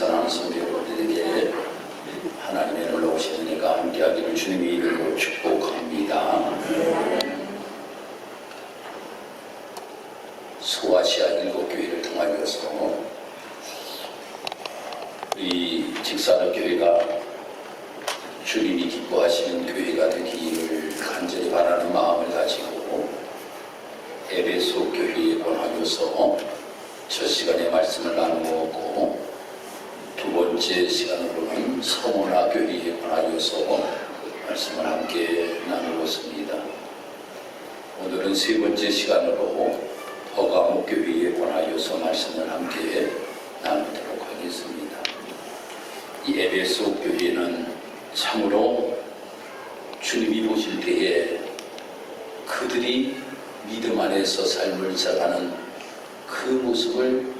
사랑하는 성도 여러분들에게 하나님의 놀라우신 은혜가 함께하기를 주님의 이름으로 축복합니다. 소아시아 7교회를 통하여서 이 직사역교회가 주님이 기뻐하시는 교회가 되기를 간절히 바라는 마음을 가지고 에베소 교회에 권하여서 첫 시간에 말씀을 나누었고, 두 번째 시간으로는 서문화 교회에 권하여서 말씀을 함께 나누었습니다. 오늘은 세 번째 시간으로 버가모 교회에 권하여서 말씀을 함께 나누도록 하겠습니다. 이 에베소 교회는 참으로 주님이 보실 때에 그들이 믿음 안에서 삶을 살아가는 그 모습을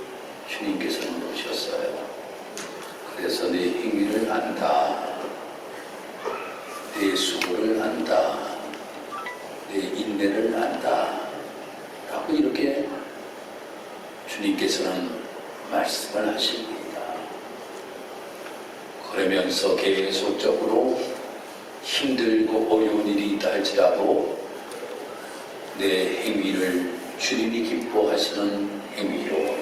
주님께서는 보셨어요. 그래서 내 행위를 안다, 내 수고를 안다, 내 인내를 안다 라고 이렇게 주님께서는 말씀을 하십니다. 그러면서 계속적으로 힘들고 어려운 일이 있다 할지라도 내 행위를 주님이 기뻐하시는 행위로,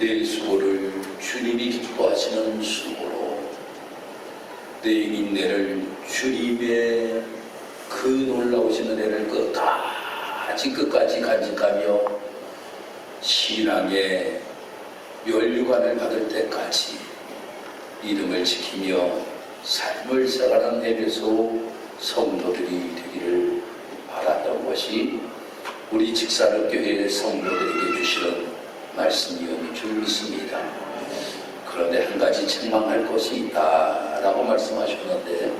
내 수고를 주님이 기뻐하시는 수고로, 내 인내를 주님의 그 놀라우신 은혜를 끝까지 간직하며 신앙의 면류관을 받을 때까지 믿음을 지키며 삶을 살아가는 에베소 성도들이 되기를 바랐던 것이 우리 직사역교회의 성도들에게 주시는 말씀이었는 줄 믿습니다. 그런데 한 가지 책망할 것이 있다라고 말씀하셨는데,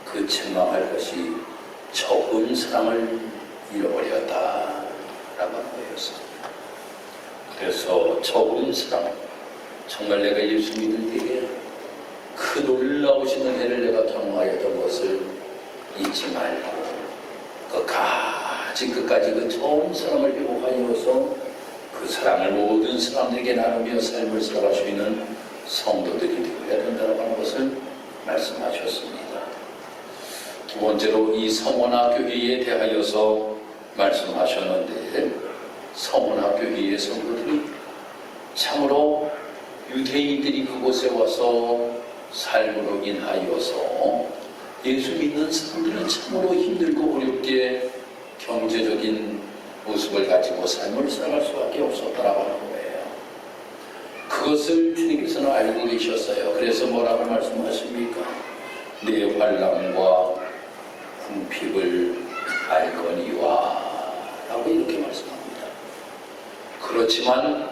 그 책망할 것이 처음 사랑을 잃어버렸다라고 하는 거였습니다. 그래서 처음 사랑, 정말 내가 예수 믿을 때에 그 놀라우신 은혜를 내가 경험하였던 것을 잊지 말고 끝까지 그 처음 사랑을 회복하여서 그 사랑을 모든 사람들에게 나누며 삶을 살아갈 수 있는 성도들이 되어야 된다고 하는 것을 말씀하셨습니다. 두 번째로 이 서문화 교회에 대하여서 말씀하셨는데, 서문화 교회의 성도들이 참으로 유대인들이 그곳에 와서 삶으로 인하여서 예수 믿는 사람들은 참으로 힘들고 어렵게 경제적인 모습을 가지고 삶을 살아갈 수밖에 없었다라고 하는 거예요. 그것을 주님께서는 알고 계셨어요. 그래서 뭐라고 말씀하십니까? 내 환난과 궁핍을 알거니와 라고 이렇게 말씀합니다. 그렇지만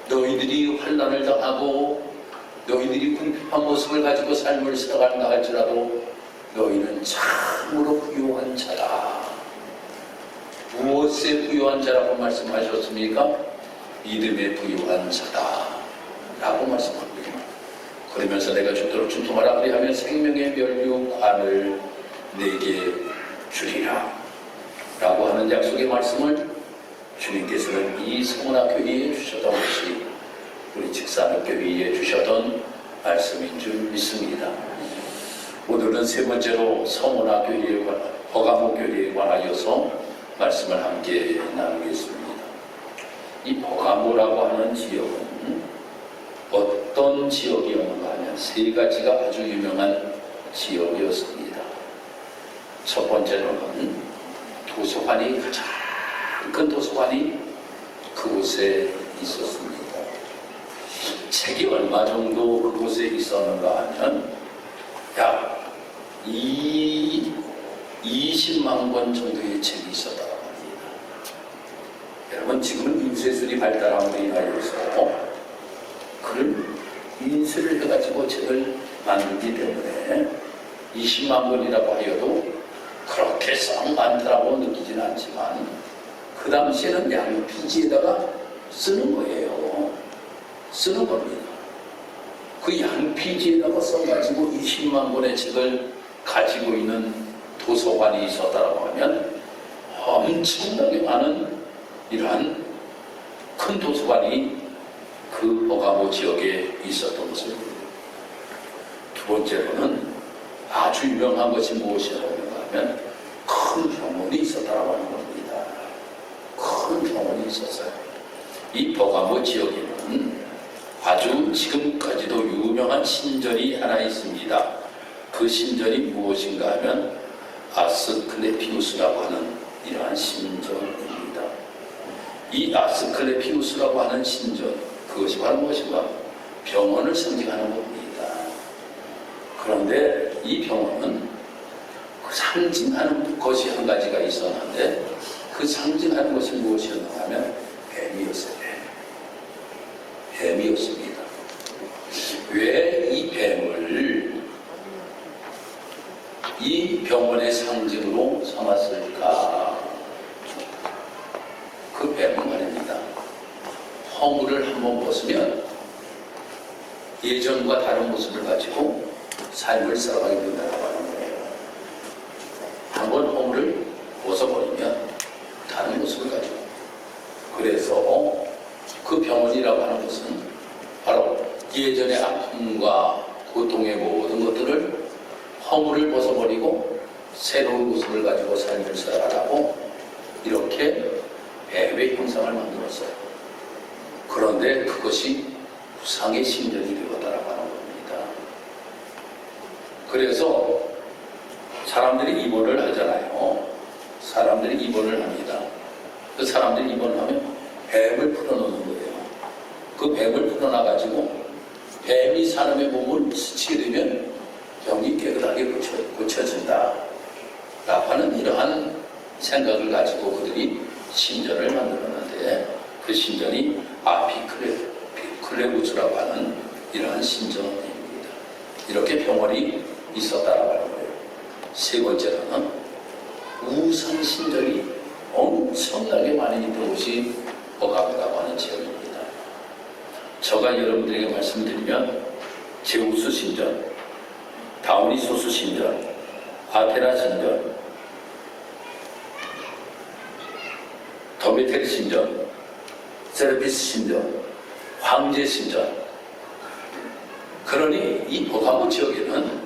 너희들이 환난을 당하고 너희들이 궁핍한 모습을 가지고 삶을 살아간다 할지라도 너희는 참으로 부유한 자다. 무엇에 부유한 자라고 말씀하셨습니까? 믿음에 부유한 자다 라고 말씀합니다. 그러면서 내가 죽도록 준통하라 그리하면 생명의 면류관을 내게 주리라 라고 하는 약속의 말씀을 주님께서는 이 서문화 교회에 주셨던 것이 우리 직사역교회에 주셨던 말씀인 줄 믿습니다. 오늘은 세 번째로 서문화 교회에 버가모 교회에 관하여서 말씀을 함께 나누겠습니다. 이 버가모라고 하는 지역은 어떤 지역이었는가 하면 세 가지가 아주 유명한 지역이었습니다. 첫 번째로는 도서관이, 가장 큰 도서관이 그곳에 있었습니다. 책이 얼마 정도 그곳에 있었는가 하면 약 20만 권 정도의 책이 있었다고 합니다. 여러분, 지금은 인쇄술이 발달함으로 인하여서 그런 인쇄를 해가지고 책을 만들기 때문에 20만 권이라고 하여도 그렇게 썩 많다라고 느끼지는 않지만 그 당시에는 양피지에다가 쓰는 거예요. 쓰는 겁니다. 그 양피지에다가 써가지고 20만 권의 책을 가지고 있는 도서관이 있었다라고 하면 엄청나게 많은 이러한 큰 도서관이 그 버가모 지역에 있었던 것을 봅니다. 두 번째로는 아주 유명한 것이 무엇이라고 하면 큰 병원이 있었다고 하는 겁니다. 큰 병원이 있었어요. 이 버가모 지역에는 아주 지금까지도 유명한 신전이 하나 있습니다. 그 신전이 무엇인가 하면 아스클레피우스라고 하는 이러한 신전입니다. 이 아스클레피우스라고 하는 신전, 그것이 바로 무엇인가? 병원을 상징하는 겁니다. 그런데 이 병원은 그 상징하는 것이 한 가지가 있었는데 그 상징하는 것이 무엇이었나 하면 뱀이었어요. 뱀이었습니다. 왜 이 뱀을 이 병원의 상징으로 삼았을까? 그 뱀은 말입니다. 허물을 한번 벗으면 예전과 다른 모습을 가지고 삶을 살아가게 된다고 하는 거예요. 한번 허물을 벗어버리면 다른 모습을 가지고. 그래서 그 병원이라고 하는 것은 바로 예전의 아픔과 고통의 모든 것들을 허물을 벗어버리고 새로운 모습을 가지고 삶을 살아가라고 이렇게 뱀의 형상을 만들었어요. 그런데 그것이 우상의 신전이 되었다라고 하는 겁니다. 그래서 사람들이 입원을 하잖아요. 사람들이 입원을 합니다. 그 사람들이 입원을 하면 뱀을 풀어놓는 거예요. 그 뱀을 풀어놔가지고 뱀이 사람의 몸을 스치게 되면 병이 깨끗하게 고쳐진다 라고 하는 이러한 생각을 가지고 그들이 신전을 만들었는데 그 신전이 아피클레우스라고 하는 이러한 신전입니다. 이렇게 병원이 있었다라고 하는 거예요. 세 번째로는 우상 신전이 엄청나게 많이 있던 곳이 버가모라고 하는 지역입니다. 제가 여러분들에게 말씀드리면 제우스 신전, 다오니소스 신전, 아테나 신전, 도메테리 신전, 세르피스 신전, 황제 신전. 그러니 이 버가모 지역에는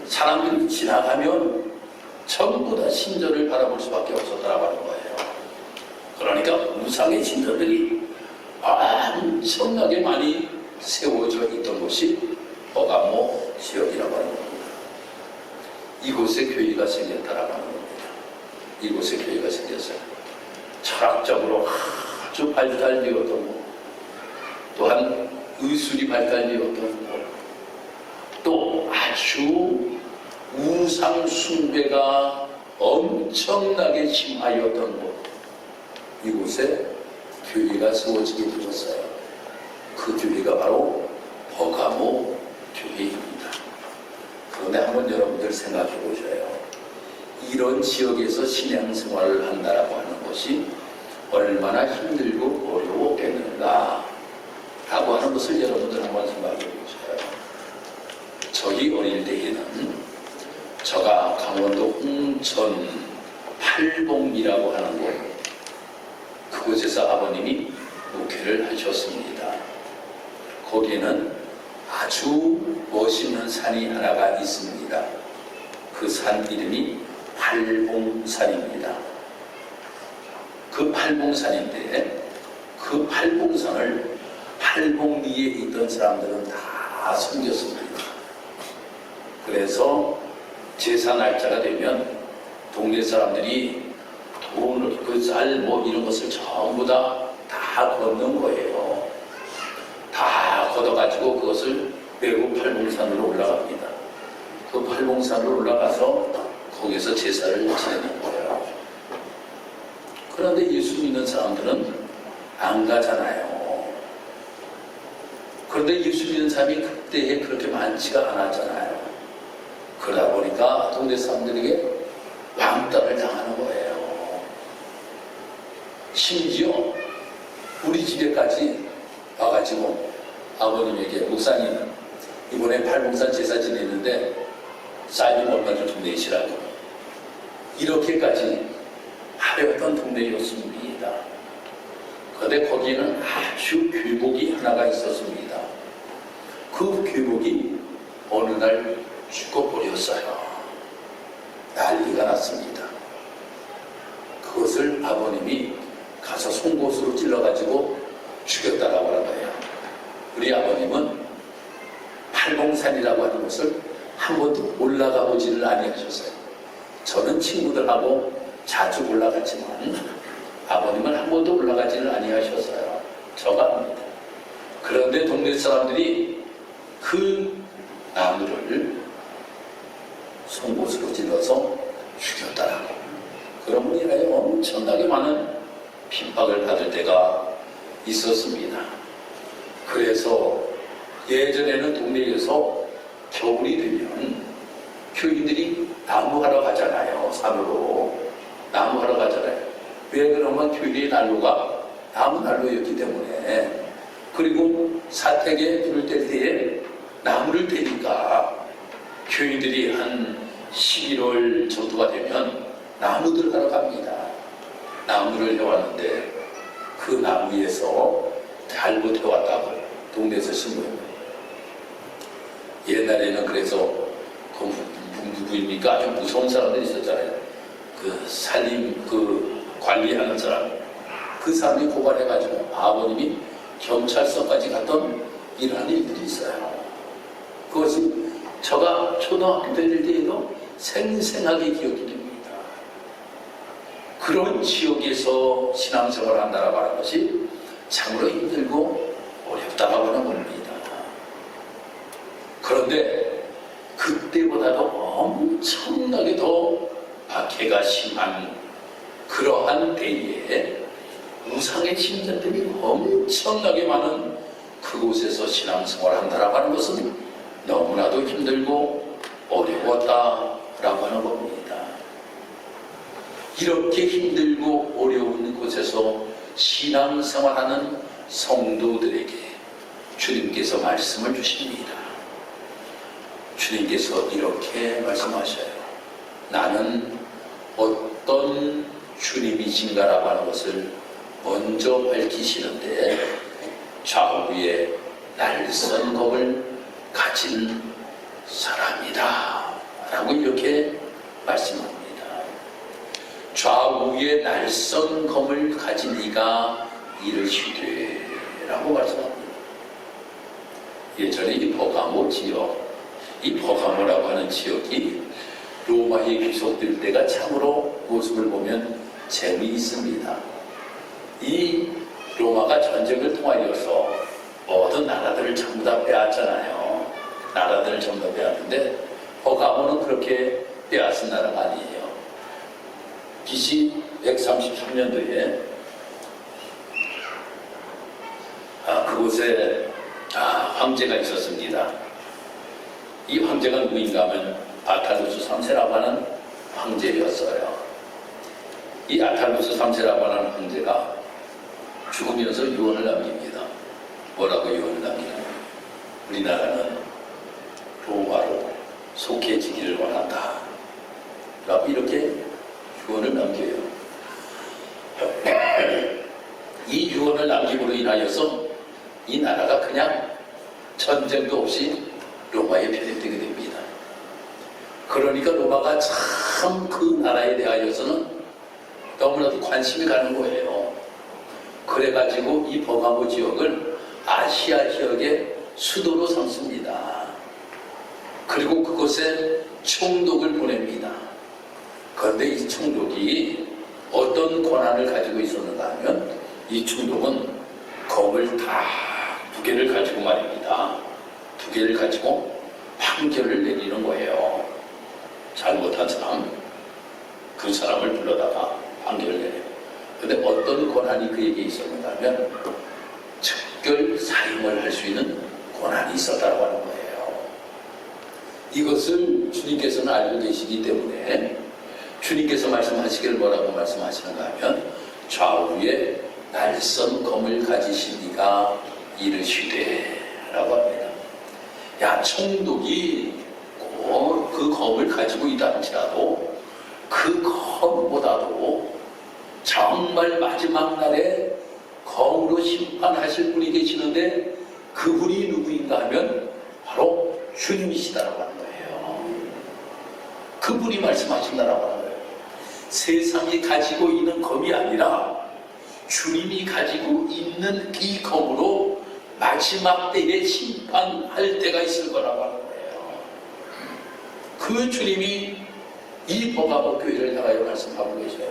사람들이 지나가면 전부 다 신전을 바라볼 수밖에 없었다고 하는 거예요. 그러니까 우상의 신전들이 엄청나게 많이 세워져 있던 곳이 버가모 지역이라고 하는 겁니다. 이곳에 교회가 생겼다라고 하는 겁니다. 이곳에 교회가 생겼어요. 철학적으로 아주 발달되었던 곳, 또한 의술이 발달되었던 곳, 또 아주 우상 숭배가 엄청나게 심하였던 곳, 이곳에 교회가 세워지게 되었어요. 그 교회가 바로 버가모 교회입니다. 그런데 한번 여러분들 생각해 보셔요. 이런 지역에서 신앙생활을 한다라고 하는 것이 얼마나 힘들고 어려웠겠는가 라고 하는 것을 여러분들 한번 생각해 보셔요. 저희 어릴 때에는 저가 강원도 홍천 팔봉이라고 하는 곳, 그곳에서 아버님이 목회를 하셨습니다. 거기에는 아주 멋있는 산이 하나가 있습니다. 그 산 이름이 팔봉산입니다. 그 팔봉산인데 그 팔봉산을 팔봉리에 있던 사람들은 다 섬겼습니다. 그래서 제사 날짜가 되면 동네 사람들이 돈, 그 쌀, 이런 것을 전부 다 걷는 거예요. 다 걷어가지고 그것을 메고 팔봉산으로 올라갑니다. 그 팔봉산으로 올라가서 거기서 제사를 지내는 거예요. 그런데 예수 믿는 사람들은 안 가잖아요. 그런데 예수 믿는 사람이 그때에 그렇게 많지가 않았잖아요. 그러다 보니까 동네 사람들에게 왕따를 당하는 거예요. 심지어 우리 집에까지 와가지고 아버님에게, 목사님 이번에 팔봉산 제사 지내는데 쌀 좀 얼마 좀 내시라고, 이렇게까지 하였던 동네였습니다. 그런데 거기는 아주 귀복이 하나가 있었습니다. 그 귀복이 어느 날 죽어버렸어요. 난리가 났습니다. 그것을 아버님이 가서 송곳으로 찔러가지고 죽였다라고 하는 거예요. 우리 아버님은 팔봉산이라고 하는 것을 한 번도 올라가 보지를 아니하셨어요. 저는 친구들하고 자주 올라갔지만 아버님은 한 번도 올라가지를 아니하셨어요. 저가 합니다. 그런데 동네 사람들이 그 나무를 송곳으로 찔러서 죽였다라고. 그러므로 인하여 엄청나게 많은 핍박을 받을 때가 있었습니다. 그래서 예전에는 동네에서 겨울이 되면 교인들이 나무하러 가잖아요. 산으로 나무하러 가잖아요. 왜 그러면 교인의 난로가 나무 난로였기 때문에. 그리고 사택에 불을 뗄 때에 나무를 떼니까 교인들이 한 11월 정도가 되면 나무들 하러 갑니다. 나무를 해왔는데 그 나무에서 잘못해왔다고 동네에서 신고해요. 옛날에는 그래서 그 누구입니까? 아주 무서운 사람들이 있었잖아요. 그 살림 관리하는 사람. 그 사람이 고발해가지고 아버님이 경찰서까지 갔던 이런 일들이 있어요. 그것이 저가 초등학교 다닐 때에도 생생하게 기억이 됩니다. 그런 지역에서 신앙생활을 한다라고 하는 것이 참으로 힘들고 어렵다라고 하는 겁니다. 그런데 그때보다도 엄청나게 더 박해가 심한 그러한 때에 우상의 신전들이 엄청나게 많은 그곳에서 신앙생활을 한다라고 하는 것은 너무나도 힘들고 어려웠다라고 하는 겁니다. 이렇게 힘들고 어려운 곳에서 신앙생활하는 성도들에게 주님께서 말씀을 주십니다. 주님께서 이렇게 말씀하셔요. 나는 어떤 주님이신가라고 하는 것을 먼저 밝히시는데 좌우에 날선 검을 가진 사람이다 라고 이렇게 말씀합니다. 좌우에 날선 검을 가진 이가 이르시되 라고 말씀합니다. 예전에 이 버가모 지역, 이 버가모라고 하는 지역이 로마에 귀속될 때가 참으로 모습을 보면 재미있습니다. 이 로마가 전쟁을 통하여서 모든 나라들을 전부 다 빼앗잖아요. 나라들을 전부 다 빼앗는데 버가모는 그렇게 빼앗은 나라가 아니에요. BC 133년도에 그곳에 황제가 있었습니다. 이 황제가 누구인가 하면 아탈루스 3세라고 하는 황제였어요. 이 아탈루스 3세라고 하는 황제가 죽으면서 유언을 남깁니다. 뭐라고 유언을 남기냐면 우리나라는 로마로 속해지기를 원한다 라고 이렇게 유언을 남겨요. 이 유언을 남김으로 인하여서 이 나라가 그냥 전쟁도 없이 로마에 편입되게 됩니다. 그러니까 로마가 참 그 나라에 대하여서는 너무나도 관심이 가는 거예요. 그래가지고 이 버가모 지역을 아시아 지역의 수도로 삼습니다. 그리고 그곳에 총독을 보냅니다. 그런데 이 총독이 어떤 권한을 가지고 있었는가 하면 이 총독은 검을 다 두 개를 가지고 말입니다. 두 개를 가지고 판결을 내리는 거예요. 잘못한 사람, 그 사람을 불러다가 판결을 내려요. 그런데 어떤 권한이 그에게 있었는가 하면 즉결 사형을 할 수 있는 권한이 있었다고 하는 거예요. 이것을 주님께서는 알고 계시기 때문에 주님께서 말씀하시기를 뭐라고 말씀하시는가 하면 좌우에 날선 검을 가지신 이가 이르시되 라고 합니다. 야, 총독이 꼭 그 검을 가지고 있다 할지라도 그 검보다도 정말 마지막 날에 검으로 심판하실 분이 계시는데 그분이 누구인가 하면 바로 주님이시다라고 하는 거예요. 그분이 말씀하신다라고 하는 거예요. 세상이 가지고 있는 검이 아니라 주님이 가지고 있는 이 검으로 마지막 때에 심판할 때가 있을 거라고 하는 거예요. 그 주님이 이 버가모 교회를 향하여 말씀하고 계셔요.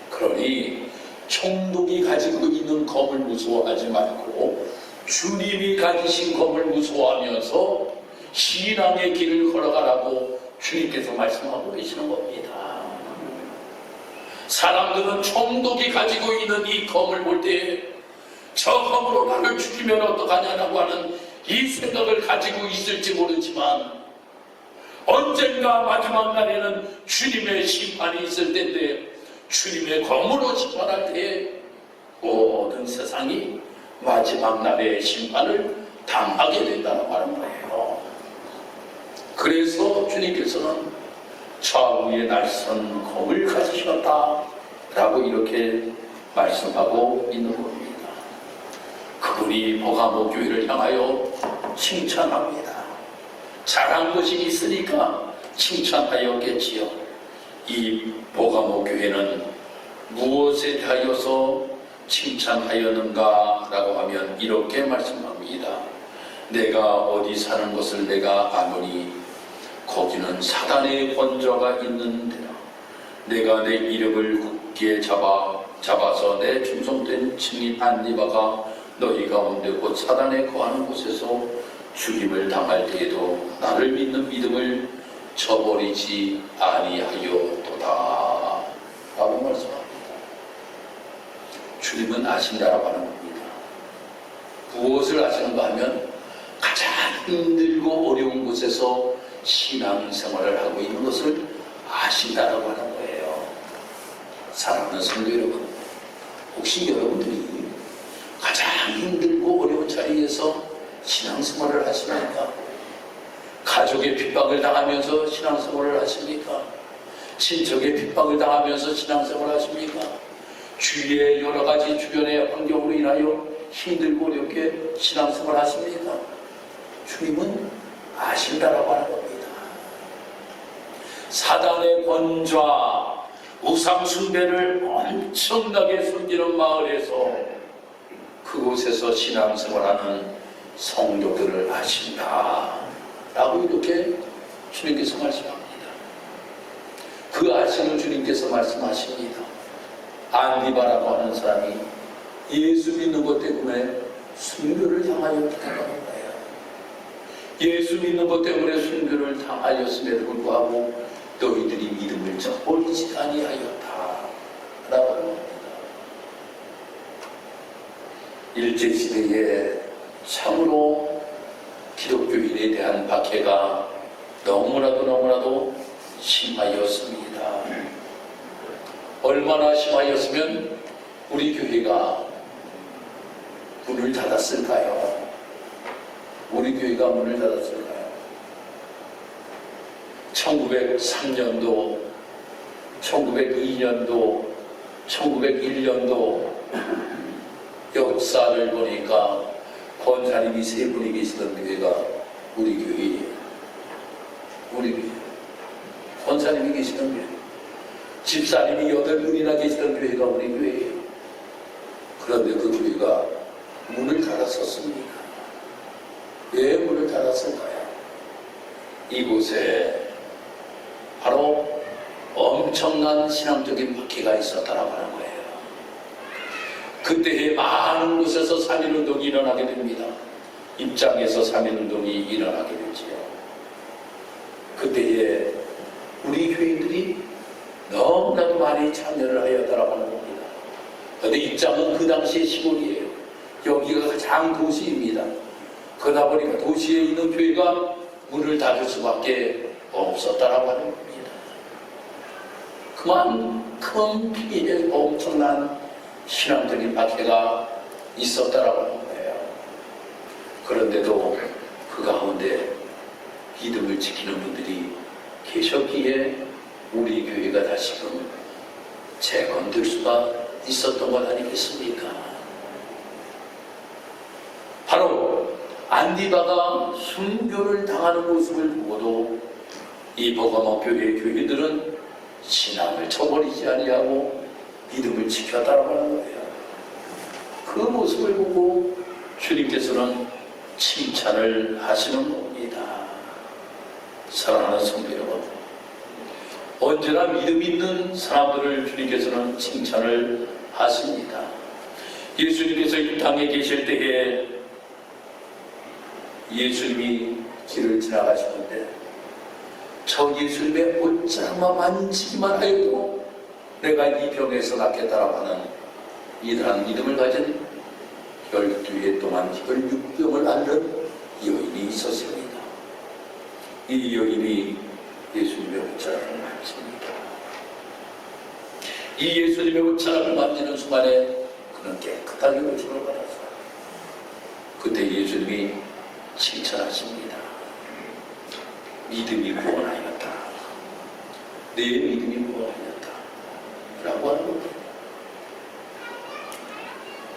그러니 총독이 가지고 있는 검을 무서워하지 말고 주님이 가지신 검을 무서워하면서 신앙의 길을 걸어가라고 주님께서 말씀하고 계시는 겁니다. 사람들은 총독이 가지고 있는 이 검을 볼 때 저 검으로 나를 죽이면 어떡하냐라고 하는 이 생각을 가지고 있을지 모르지만 언젠가 마지막 날에는 주님의 심판이 있을 텐데 주님의 검으로 심판할 때에 모든 세상이 마지막 날의 심판을 당하게 된다고 하는 거예요. 그래서 주님께서는 좌우에 날선 검을 가지셨다 라고 이렇게 말씀하고 있는 겁니다. 그분이 버가모 교회를 향하여 칭찬합니다. 잘한 것이 있으니까 칭찬하였겠지요. 이 버가모 교회는 무엇에 대하여서 칭찬하였는가 라고 하면 이렇게 말씀합니다. 내가 어디 사는 것을 내가 아노니 거기는 사단의 권좌가 있는 데라. 내가 내 이름을 굳게 잡아서 내 충성된 증인 안니바가 너희 가운데 곧 사단에 거하는 곳에서 죽임을 당할 때에도 나를 믿는 믿음을 저버리지 아니하였도다 라고 말씀합니다. 주님은 아신다라고 하는 겁니다. 무엇을 아시는가 하면 가장 힘들고 어려운 곳에서 신앙생활을 하고 있는 것을 아신다라고 하는 거예요. 사랑하는 성도 여러분, 혹시 여러분들이 가장 힘들고 어려운 자리에서 신앙생활을 하십니까? 가족의 핍박을 당하면서 신앙생활을 하십니까? 친척의 핍박을 당하면서 신앙생활을 하십니까? 주위의 여러 가지 주변의 환경으로 인하여 힘들고 어렵게 신앙생활을 하십니까? 주님은 아신다라고 하는 겁니다. 사단의 권좌, 우상숭배를 엄청나게 숨기는 마을에서 그곳에서 신앙생활하는 성도들을 아신다 라고 이렇게 주님께서 말씀합니다. 그 아시는 주님께서 말씀하십니다. 안디바라고 하는 사람이 예수 믿는 것 때문에 순교를 당하였다는 거예요. 예수 믿는 것 때문에 순교를 당하였음에도 불구하고 너희들이 믿음을 저버리지 아니하였다 라고 하는 겁니다. 일제시대에 참으로 기독교인에 대한 박해가 너무나도 심하였습니다. 얼마나 심하였으면 우리 교회가 문을 닫았을까요? 우리 교회가 문을 닫았을까요? 1903년도, 1902년도, 1901년도 역사를 보니까 권사님이 3분이 계시던 교회가 우리 교회예요. 우리 교회. 권사님이 계시던 교회. 집사님이 8분이나 계시던 교회가 우리 교회예요. 그런데 그 교회가 문을 닫았었습니다. 왜 문을 닫았을까요? 이곳에 바로 엄청난 신앙적인 박해가 있었다라고 하는 거예요. 그때에 많은 곳에서 3.1운동이 일어나게 됩니다. 입장에서 3.1운동이 일어나게 되지요. 그때에 우리 교인들이 너무나도 많이 참여를 하였다라고 하는 겁니다. 그런데 입장은 그 당시의 시골이에요. 여기가 가장 도시입니다. 그러다 보니까 도시에 있는 교회가 문을 닫을 수밖에 없었다라고 하는 겁니다. 그만큼 피해 엄청난 신앙적인 박해가 있었다라고 하는 거예요. 그런데도 그 가운데 믿음을 지키는 분들이 계셨기에 우리 교회가 다시금 재건될 수가 있었던 것 아니겠습니까? 바로 안디바가 순교를 당하는 모습을 보고도 이 버가모 교회의 교회들은 신앙을 저버리지 아니하고 믿음을 지켜 따라가는 거예요. 그 모습을 보고 주님께서는 칭찬을 하시는 겁니다. 사랑하는 성도 여러분, 언제나 믿음 있는 사람들을 주님께서는 칭찬을 하십니다. 예수님께서 이 땅에 계실 때에 예수님이 길을 지나가시는데 저 예수님의 옷자락만 만지기만 하여도 내가 이 병에서 낫겠다라고 하는 이러한 믿음을 가진 12해 동안 혈육병을 앓는 여인이 있었습니다. 이 여인이 예수님의 옷자락을 만집니다. 이 예수님의 옷자락을 만지는 순간에 그는 깨끗하게 고침을 받았어요. 그때 예수님이 칭찬하십니다. 믿음이 구원하였다. 내 믿음이 구원하였다. 라고 하는 겁니다.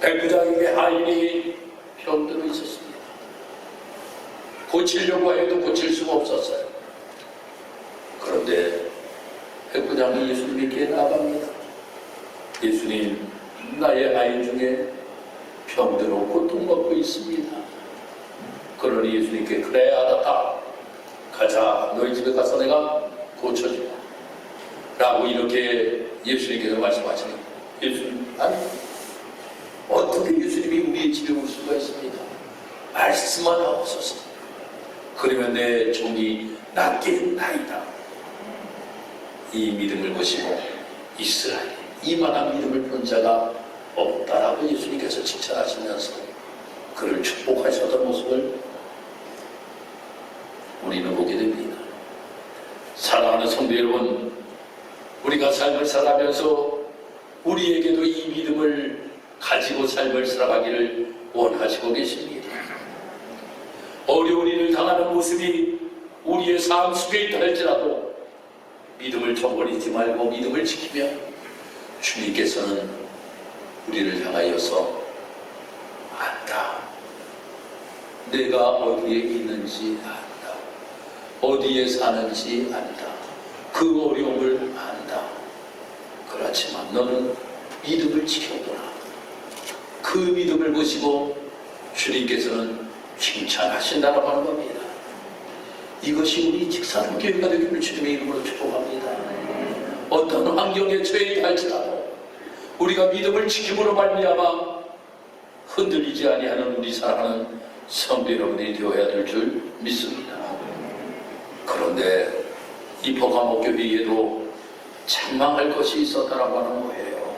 백부장에게 하인이 병들어 있었습니다. 고치려고 해도 고칠 수가 없었어요. 그런데 백부장이 예수님께 나갑니다. 예수님, 나의 아이 중에 병들어 고통받고 있습니다. 그러니 예수님께 그래 알았다. 가자. 너희 집에 가서 내가 고쳐주마. 라고 이렇게 예수님께서 말씀하시는 예수님, 아니 어떻게 예수님이 우리의 집에 올 수가 있습니까? 말씀만 하옵소서. 그러면 내 종이 낫겠나이다. 이 믿음을 보시고 이스라엘 이만한 믿음을 본 자가 없다라고 예수님께서 칭찬하시면서 그를 축복하셨던 모습을 우리는 보게 됩니다. 사랑하는 성도 여러분, 우리가 삶을 살아가면서 우리에게도 이 믿음을 가지고 삶을 살아가기를 원하시고 계십니다. 어려운 일을 당하는 모습이 우리의 삶 속에 있다 할지라도 믿음을 저버리지 말고 믿음을 지키며 주님께서는 우리를 향하여서 안다. 내가 어디에 있는지 안다. 어디에 사는지 안다. 그 어려움을 안다. 그렇지만 너는 믿음을 지켜보라. 그 믿음을 보시고 주님께서는 칭찬하신다고 하는 겁니다. 이것이 우리 직사람교회가 되기를 주님의 이름으로 축복합니다. 어떤 환경에 처해 있다 할지라도 우리가 믿음을 지킴으로 말미암아 흔들리지 아니하는 우리 사랑하는 성도 여러분이 되어야 될 줄 믿습니다. 그런데 이 버가모 교회에도 책망할 것이 있었다라고 하는 거예요.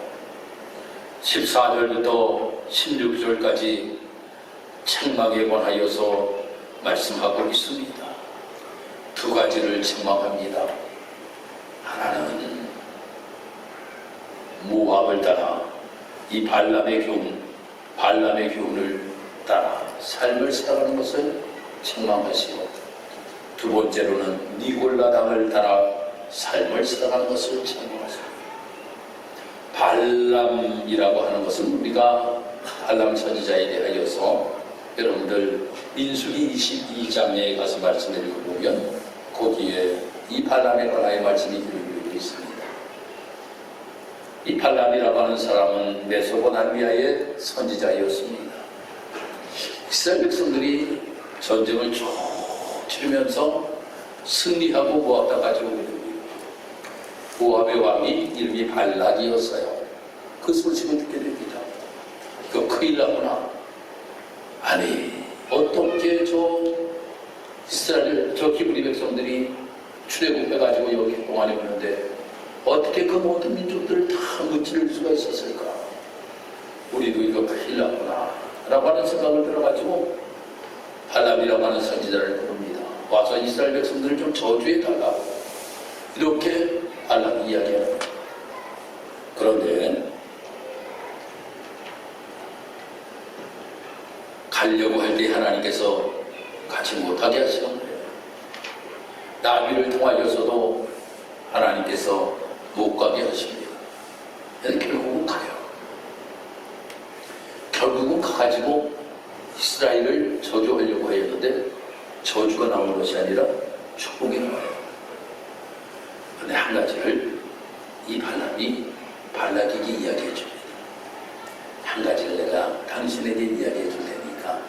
14절부터 16절까지 책망에 관하여서 말씀하고 있습니다. 두 가지를 책망합니다. 하나는 모압을 따라 이 발람의 교훈을 따라 삶을 살아가는 것을 책망하시고, 두 번째로는 니골라당을 따라 삶을 살아가는 것을 책망하십니다. 발람이라고 하는 것은 우리가 발람 선지자에 대하여서 여러분들 민수기 22장에 가서 말씀을 읽어보면 거기에 이 발람에 관하여 말씀이 기록되어 있습니다. 이 발람이라고 하는 사람은 메소포타미아의 선지자였습니다. 이스라엘 백성들이 전쟁을 쭉 치르면서 승리하고 모압 땅까지 오게 됩니다. 모압의 왕이 이름이 발락이었어요. 그 소식을 듣게 됩니다. 이거 큰일 나구나. 아니, 어떻게 이스라엘 히브리 백성들이 출애굽해가지고 여기 동안에 오는데 어떻게 그 모든 민족들을 다 무찌를 수가 있었을까? 우리도 이거 큰일 났구나 라고 하는 생각을 들어가지고 발람이라고 하는 선지자를 부릅니다. 와서 이스라엘 백성들을 좀 저주해달라고 이렇게 발람이 이야기하는 거예요. 그런데 가려고 할 때 하나님께서 가지 못하게 하시는 거예요. 나비를 통하여서도 하나님께서 못 가게 하십니다. 결국은 가요. 결국은 가가지고 이스라엘을 저주하려고 했는데 저주가 나온 것이 아니라 축복이 나와요. 근데 한 가지를 이 발람이 발락에게 이야기해 줍니다. 한 가지를 내가 당신에게 이야기해 줄 테니까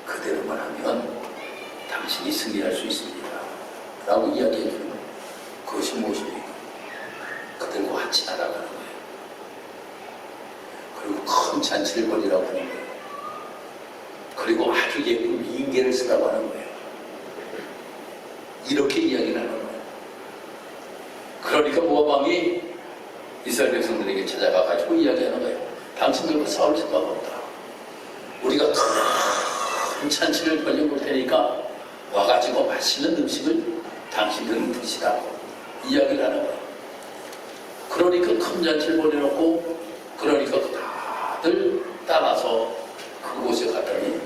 그대로만 하면 당신이 승리할 수 있습니다 라고 이야기해 주는 거예요. 그것이 무엇입니까? 그들과 같이 나아가는 거예요. 그리고 큰 잔치를 벌이라고 하는 거예요. 그리고 아주 예쁜 민계를 쓰라고 하는 거예요. 이렇게 이야기를 하는 거예요. 그러니까 모압 왕이 이스라엘 백성들에게 찾아가 가지고 이야기하는 거예요. 당신들과 싸울 생각 없다. 우리가 큰 잔치를 벌려볼 테니까 와가지고 맛있는 음식을 당신들은 드시라고 이야기를 하는 거예요. 그러니까 큰 잔치를 벌여놓고 그러니까 다들 따라서 그곳에 갔더니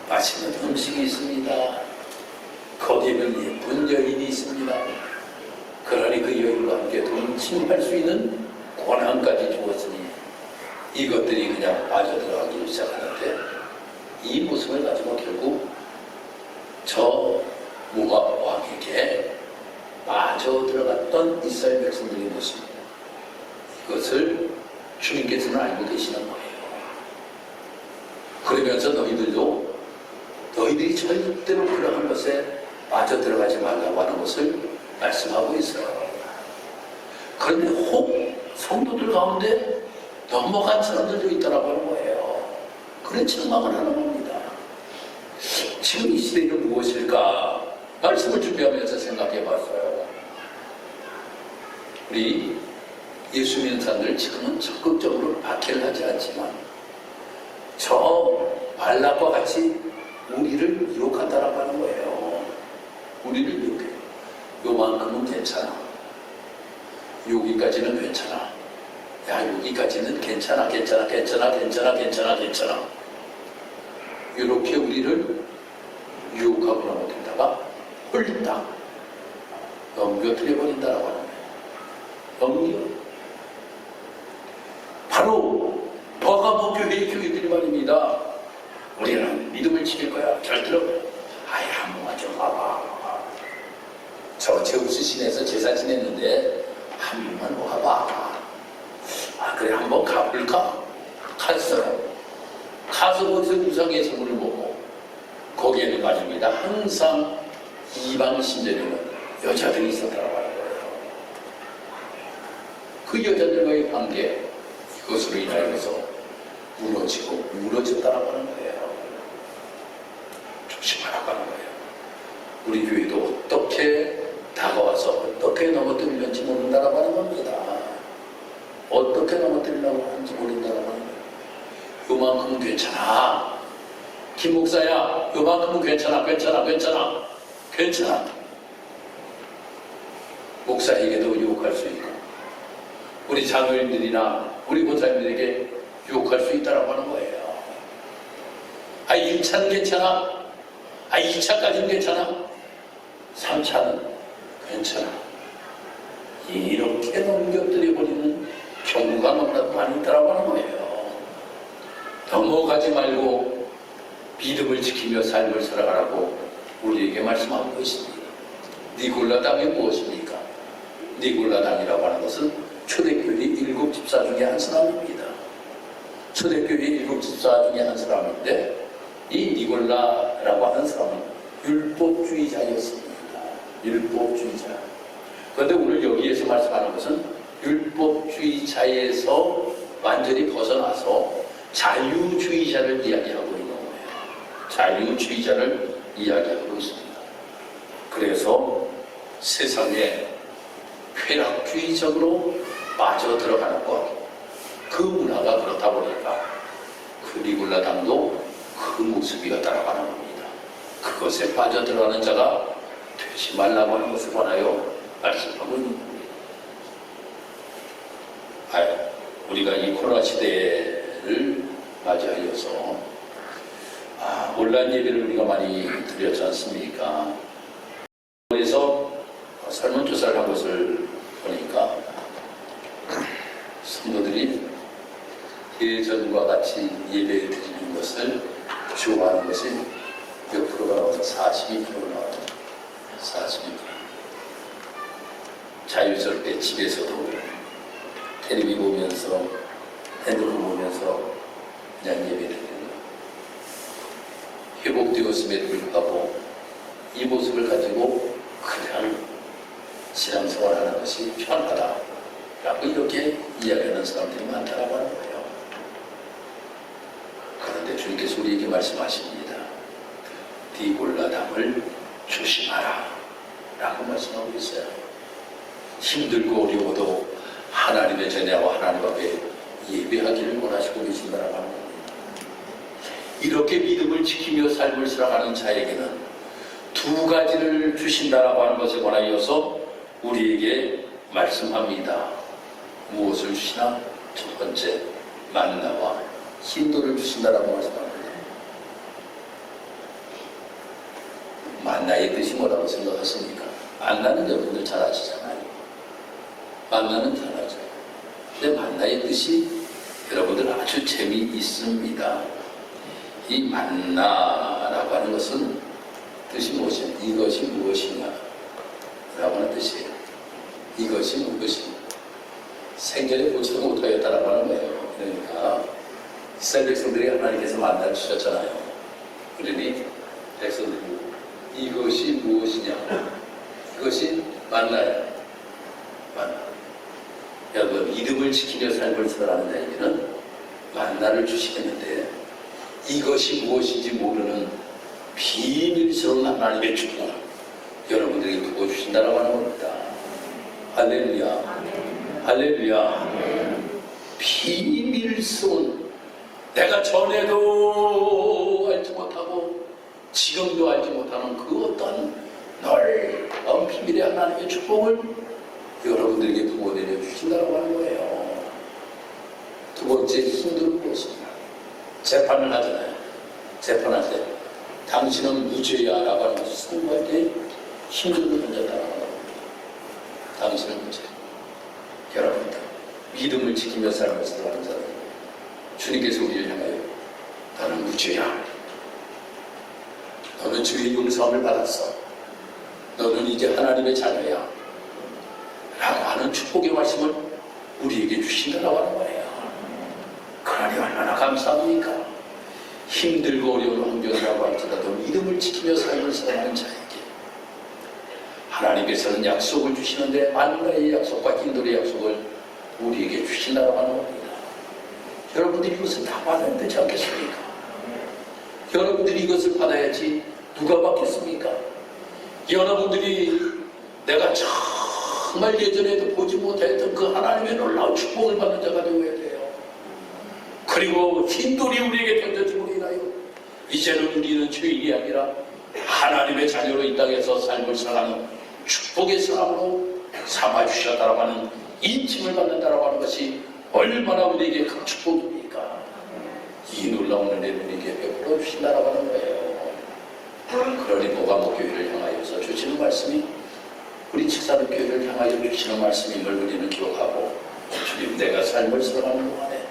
맛있는 음식이 있습니다. 거기에는 예쁜 여인이 있습니다. 그러니 그 여인과 함께 동침할 수 있는 권한까지 주었으니 이것들이 그냥 빠져들어가기 시작하는데 이 모습을 가지고 결국 저 모압 왕에게 빠져들어갔던 이스라엘 백성들의 모습, 이것을 주님께서는 알고 계시는 거예요. 그러면서 너희들이 절대로 그러한 것에 빠져들어가지 말라고 하는 것을 말씀하고 있어요. 그런데 혹 성도들 가운데 넘어간 사람들도 있다라고 하는 거예요. 그래 책망을 하는 겁니다. 지금 이 시대는 무엇일까? 말씀을 준비하면서 생각해 봤어요. 우리 예수 믿는 사람들 지금은 적극적으로 박해를 하지 않지만 저 발락과 같이 우리를 유혹한다라고 하는 거예요. 우리를 유혹해요. 요만큼은 괜찮아. 여기까지는 괜찮아. 야, 여기까지는 괜찮아. 이렇게 우리를 유혹하고 넘어뜨리다가 홀딱 넘겨뜨려버린다라고 하는 거예요. 넘겨. 바로 버가모 교회의 교회들이 말입니다. 우리는 믿음을 지킬 거야. 절대로 아예 한 번만 좀 와봐. 저 제우스 신에서 제사 지냈는데 한 번만 와봐. 아 그래 한번 가볼까? 갔어요. 가서 거기서 우상의 제물을 보고 거기에는 말입니다. 항상 이방 신전에는 여자들이 있었다고 하는 거예요. 그 여자들과의 관계 이것으로 인하여서 무너졌다라고 하는 거예요. 조심하라고 하는 거예요. 우리 교회도 어떻게 다가와서 어떻게 넘어뜨리는지 모른다라고 하는 겁니다. 어떻게 넘어뜨리려고 하는지 모른다라고 하는 거예요. 요만큼은 괜찮아. 김 목사야, 요만큼은 괜찮아. 목사에게도 유혹할 수 있고 우리 장로님들이나 우리 권사님들에게 유혹할 수 있다라고 하는 거예요. 아 1차는 괜찮아. 아 2차까지는 괜찮아. 3차는 괜찮아. 이렇게 넘겨뜨려버리는 경우가 너무나도 많이 있다라고 하는 거예요. 넘어가지 말고 믿음을 지키며 삶을 살아가라고 우리에게 말씀하고 있습니다. 니골라당이 무엇입니까? 니골라당이라고 하는 것은 초대교회 7 집사 중에 한 사람입니다. 초대교회 7 집사 중에 한 사람인데 이 니골라라고 하는 사람은 율법주의자였습니다. 율법주의자. 그런데 오늘 여기에서 말씀하는 것은 율법주의자에서 완전히 벗어나서 자유주의자를 이야기하고 있는 거예요. 자유주의자를 이야기하고 있습니다. 그래서 세상에 쾌락주의적으로 빠져들어가는 것, 그 문화가 그렇다 보니까 그 니골라당도 그 모습이었다라고 하는 겁니다. 그것에 빠져들어가는 자가 되지 말라고 하는 것을 권하여 말씀하고 있는 겁니다. 우리가 이 코로나 시대를 맞이하여서 온라인 예배를 우리가 많이 드렸지 않습니까? 그래서 설문조사를 한 것을 보니까 성도들이 예전과 같이 예배를 드리는 것을 좋아하는 것이 몇 프로가 나와서 42%가 나와요. 42%. 자유스럽게 집에서도 텔레비 보면서 핸드폰 보면서 그냥 예배드리는 회복되었음에도 불구하고 이 모습을 가지고 그냥 신앙생활하는 것이 편하다라고 이렇게 이야기하는 사람들이 많다라고 하는 거예요. 그런데 주님께서 우리에게 말씀하십니다. 디골라담을 조심하라 라고 말씀하고 있어요. 힘들고 어려워도 하나님의 전야와 하나님 앞에 예배하기를 원하시고 계신다라고 하는 겁니다. 이렇게 믿음을 지키며 삶을 살아가는 자에게는 두 가지를 주신다라고 하는 것에 관하여서 우리에게 말씀합니다. 무엇을 주시나? 첫 번째, 만나와 힌도를 주신다라고 말씀합니다. 만나의 뜻이 뭐라고 생각하십니까? 만나는 여러분들 잘 아시잖아요. 만나는 잘 아죠. 근데 만나의 뜻이 여러분들 아주 재미있습니다. 이 만나라고 하는 것은 뜻이 무엇이냐? 이것이 무엇이냐? 라고 하는 뜻이에요. 이것이 무엇이냐? 생전에 보지도 못하였다라고 하는 거예요. 그러니까 이스라엘 백성들이 하나님께서 만나를 주셨잖아요. 그러니 백성들이 이것이 무엇이냐? 이것이 만나야. 만나. 여러분, 믿음을 지키며 삶을 살아가는 자에게는 만나를 주시겠는데 이것이 무엇인지 모르는 비밀스러운 하나님의 축복 여러분들에게 두고 주신다라고 하는 겁니다. 할렐루야. 할렐루야. 비밀스러운, 내가 전에도 알지 못하고 지금도 알지 못하는 그 어떤 넓은 비밀의 하나님의 축복을 여러분들에게 부어내려 주신다고 하는 거예요. 두 번째, 힘든 무엇입니다. 재판을 하잖아요. 재판할 때 당신은 무죄야 라고 하는 것을 선고할 때 힘든 걸 던졌다고 합니다. 당신은 무죄. 여러분들 믿음을 지키며 삶을 살아가는 자들, 주님께서 우리를 향하여 너는 무죄야, 너는 주의 용서함을 받았어, 너는 이제 하나님의 자녀야 라고 하는 축복의 말씀을 우리에게 주신다고 하는 거예요. 그러니 얼마나 감사합니까? 힘들고 어려운 환경이라고 할지라도 믿음을 지키며 삶을 살아가는 자에게 하나님께서는 약속을 주시는데 만나의 약속과 인도의 약속을 우리에게 주신다고 하는 겁니다. 여러분들이 이것을 다 받아야 되지 않겠습니까? 여러분들이 이것을 받아야지 누가 받겠습니까? 여러분들이 내가 정말 예전에도 보지 못했던 그 하나님의 놀라운 축복을 받는 자가 되어야 돼요. 그리고 흰돌이 우리에게 던져짐으로 인하여 이제는 우리는 죄인이 아니라 하나님의 자녀로 이 땅에서 삶을 살아가는 축복의 사람으로 삼아주셨다라고 하는 인침을 받는다라고 하는 것이 얼마나 우리에게 큰 축복입니까? 이 놀라운 은혜를 우리에게 베풀어 주신다라고 하는 거예요. 그러니 보감목교회를 향하여서 주시는 말씀이 우리 칙사교회를 향하여 주시는 말씀임을 우리는 기억하고, 주님, 내가 삶을 살아가는 동안에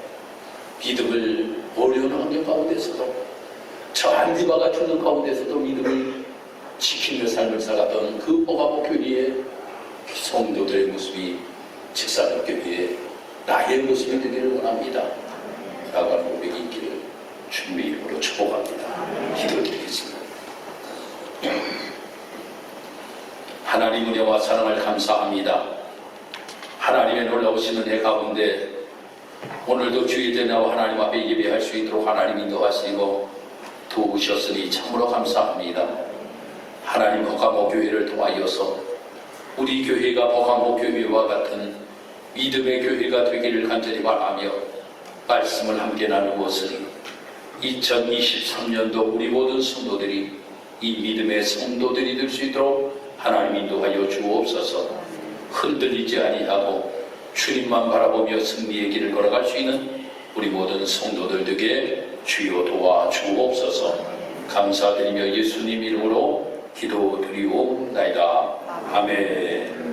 믿음을 어려운 환경 가운데서도, 저 안디바가 죽는 가운데서도 믿음을 지키며 삶을 살았던 그 보감목교회의 성도들의 모습이 칙사교회의 나의 모습이 되기를 원합니다 라고 하는 고백이 있기를 주님의 이름으로 축복합니다. 기도드리겠습니다. 하나님 은혜와 사랑을 감사합니다. 하나님의 놀라우신 은혜 가운데 오늘도 주의 전야와 하나님 앞에 예배할 수 있도록 하나님 인도하시고 도우셨으니 참으로 감사합니다. 하나님, 보감목 교회를 통하여서 우리 교회가 보감목 교회와 같은 믿음의 교회가 되기를 간절히 바라며 말씀을 함께 나누었으니 2023년도 우리 모든 성도들이 이 믿음의 성도들이 될 수 있도록 하나님 인도하여 주옵소서. 흔들리지 아니하고 주님만 바라보며 승리의 길을 걸어갈 수 있는 우리 모든 성도들 되게 주여 도와 주옵소서. 감사드리며 예수님 이름으로 기도드리옵나이다. 아멘.